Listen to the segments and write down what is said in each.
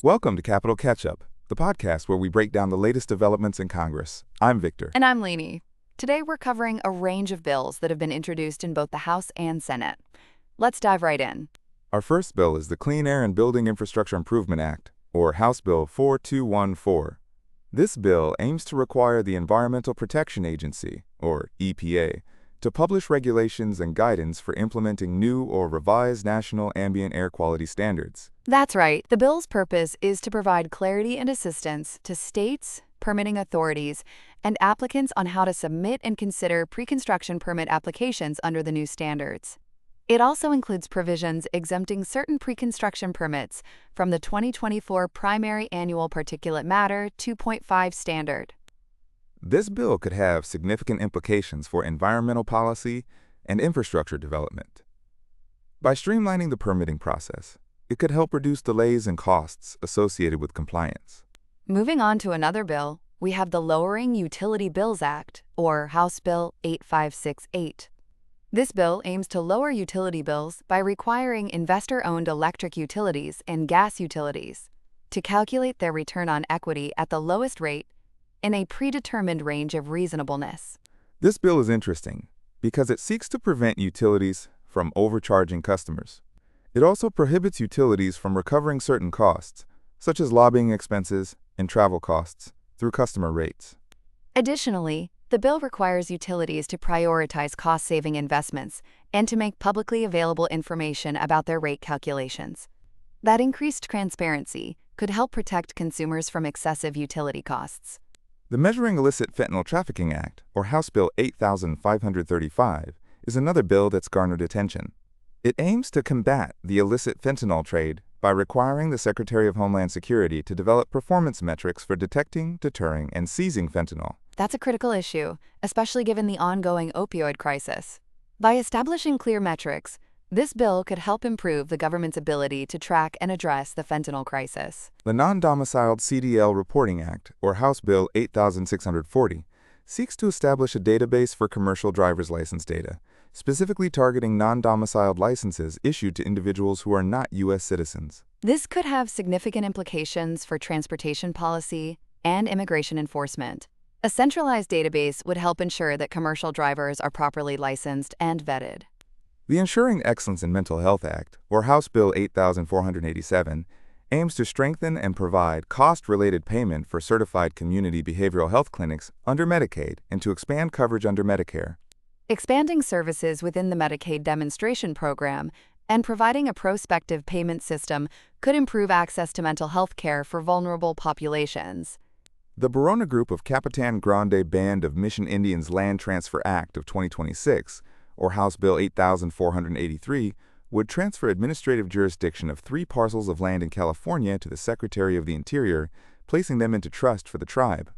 Welcome to Capital Catch-Up, the podcast where we break down the latest developments in Congress. I'm Victor. And I'm Lainey. Today we're covering a range of bills that have been introduced in both the House and Senate. Let's dive right in. Our first bill is the Clean Air and Building Infrastructure Improvement Act, or House Bill 4214. This bill aims to require the Environmental Protection Agency, or EPA, to publish regulations and guidance for implementing new or revised national ambient air quality standards. That's right. The bill's purpose is to provide clarity and assistance to states, permitting authorities, and applicants on how to submit and consider pre-construction permit applications under the new standards. It also includes provisions exempting certain pre-construction permits from the 2024 Primary Annual Particulate Matter 2.5 standard. This bill could have significant implications for environmental policy and infrastructure development. By streamlining the permitting process, it could help reduce delays and costs associated with compliance. Moving on to another bill, we have the Lowering Utility Bills Act, or House Bill 8568. This bill aims to lower utility bills by requiring investor-owned electric utilities and gas utilities to calculate their return on equity at the lowest rate in a predetermined range of reasonableness. This bill is interesting because it seeks to prevent utilities from overcharging customers. It also prohibits utilities from recovering certain costs, such as lobbying expenses and travel costs, through customer rates. Additionally, the bill requires utilities to prioritize cost-saving investments and to make publicly available information about their rate calculations. That increased transparency could help protect consumers from excessive utility costs. The Measuring Illicit Fentanyl Trafficking Act, or House Bill 8535, is another bill that's garnered attention. It aims to combat the illicit fentanyl trade by requiring the Secretary of Homeland Security to develop performance metrics for detecting, deterring, and seizing fentanyl. That's a critical issue, especially given the ongoing opioid crisis. By establishing clear metrics, this bill could help improve the government's ability to track and address the fentanyl crisis. The Non-Domiciled CDL Reporting Act, or House Bill 8640, seeks to establish a database for commercial driver's license data, specifically targeting non-domiciled licenses issued to individuals who are not U.S. citizens. This could have significant implications for transportation policy and immigration enforcement. A centralized database would help ensure that commercial drivers are properly licensed and vetted. The Ensuring Excellence in Mental Health Act, or House Bill 8487, aims to strengthen and provide cost-related payment for certified community behavioral health clinics under Medicaid and to expand coverage under Medicare. Expanding services within the Medicaid demonstration program and providing a prospective payment system could improve access to mental health care for vulnerable populations. The Barona Group of Capitan Grande Band of Mission Indians Land Transfer Act of 2026, or House Bill 8483, would transfer administrative jurisdiction of 3 parcels of land in California to the Secretary of the Interior, placing them into trust for the tribe.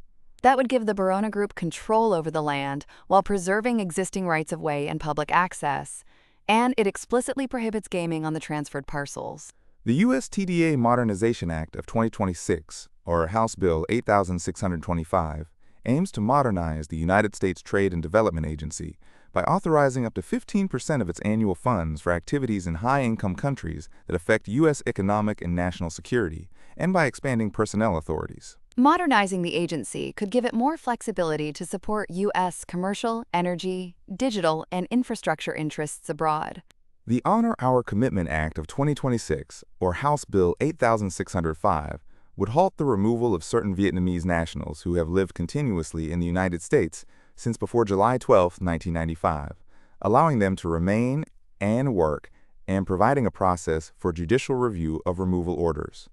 That would give the Barona Group control over the land while preserving existing rights of way and public access, and it explicitly prohibits gaming on the transferred parcels. The U.S. TDA Modernization Act of 2026, or House Bill 8625, aims to modernize the United States Trade and Development Agency by authorizing up to 15% of its annual funds for activities in high-income countries that affect U.S. economic and national security, and by expanding personnel authorities. Modernizing the agency could give it more flexibility to support U.S. commercial, energy, digital, and infrastructure interests abroad. The Honor Our Commitment Act of 2026, or House Bill 8605, would halt the removal of certain Vietnamese nationals who have lived continuously in the United States since before July 12, 1995, allowing them to remain and work and providing a process for judicial review of removal orders.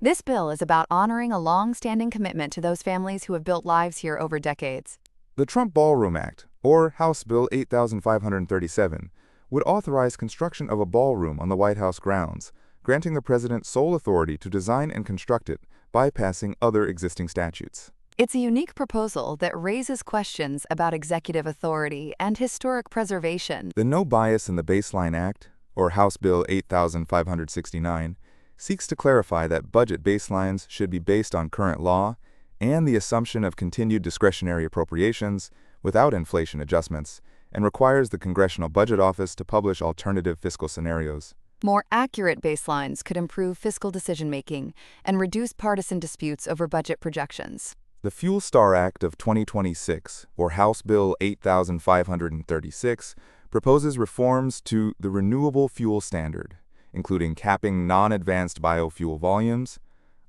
This bill is about honoring a long-standing commitment to those families who have built lives here over decades. The Trump Ballroom Act, or House Bill 8537, would authorize construction of a ballroom on the White House grounds, granting the president sole authority to design and construct it, bypassing other existing statutes. It's a unique proposal that raises questions about executive authority and historic preservation. The No Bias in the Baseline Act, or House Bill 8569, seeks to clarify that budget baselines should be based on current law and the assumption of continued discretionary appropriations without inflation adjustments, and requires the Congressional Budget Office to publish alternative fiscal scenarios. More accurate baselines could improve fiscal decision-making and reduce partisan disputes over budget projections. The Fuel Star Act of 2026, or House Bill 8536, proposes reforms to the renewable fuel standard, including capping non-advanced biofuel volumes,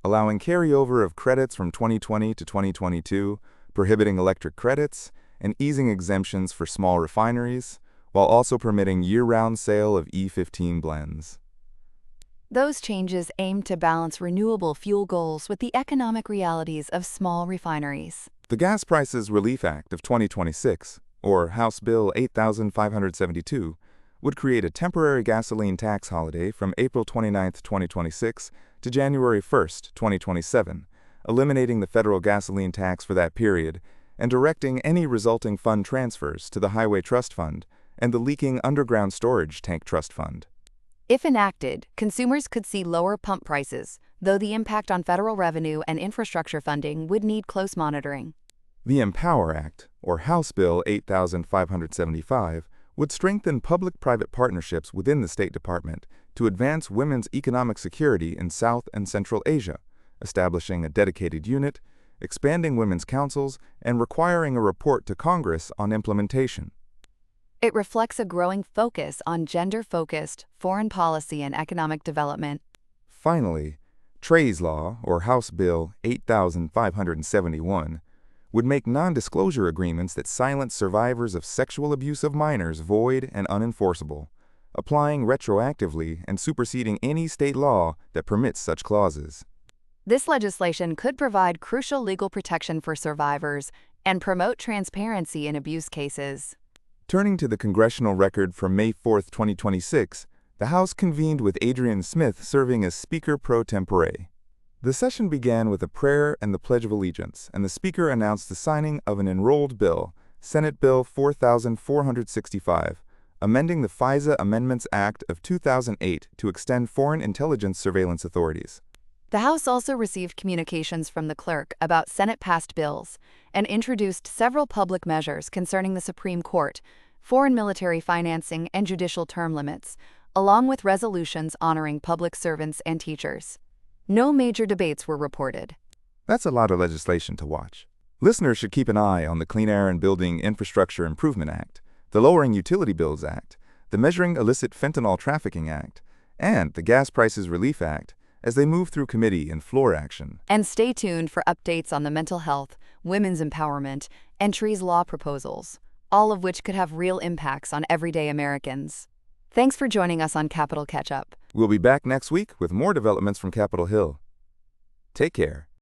allowing carryover of credits from 2020 to 2022, prohibiting electric credits, and easing exemptions for small refineries, while also permitting year-round sale of E15 blends. Those changes aim to balance renewable fuel goals with the economic realities of small refineries. The Gas Prices Relief Act of 2026, or House Bill 8572, would create a temporary gasoline tax holiday from April 29, 2026 to January 1, 2027, eliminating the federal gasoline tax for that period and directing any resulting fund transfers to the Highway Trust Fund and the Leaking Underground Storage Tank Trust Fund. If enacted, consumers could see lower pump prices, though the impact on federal revenue and infrastructure funding would need close monitoring. The Empower Act, or House Bill 8575, would strengthen public-private partnerships within the State Department to advance women's economic security in South and Central Asia, establishing a dedicated unit, expanding women's councils, and requiring a report to Congress on implementation. It reflects a growing focus on gender-focused foreign policy and economic development. Finally, Trey's Law, or House Bill 8571, would make non-disclosure agreements that silence survivors of sexual abuse of minors void and unenforceable, applying retroactively and superseding any state law that permits such clauses. This legislation could provide crucial legal protection for survivors and promote transparency in abuse cases. Turning to the congressional record from May 4, 2026, the House convened with Adrian Smith serving as Speaker pro tempore. The session began with a prayer and the Pledge of Allegiance, and the Speaker announced the signing of an enrolled bill, Senate Bill 4465, amending the FISA Amendments Act of 2008 to extend foreign intelligence surveillance authorities. The House also received communications from the clerk about Senate-passed bills and introduced several public measures concerning the Supreme Court, foreign military financing, and judicial term limits, along with resolutions honoring public servants and teachers. No major debates were reported. That's a lot of legislation to watch. Listeners should keep an eye on the Clean Air and Building Infrastructure Improvement Act, the Lowering Utility Bills Act, the Measuring Illicit Fentanyl Trafficking Act, and the Gas Prices Relief Act, as they move through committee and floor action. And stay tuned for updates on the mental health, women's empowerment, and Tree's law proposals, all of which could have real impacts on everyday Americans. Thanks for joining us on Capitol Catch-Up. We'll be back next week with more developments from Capitol Hill. Take care.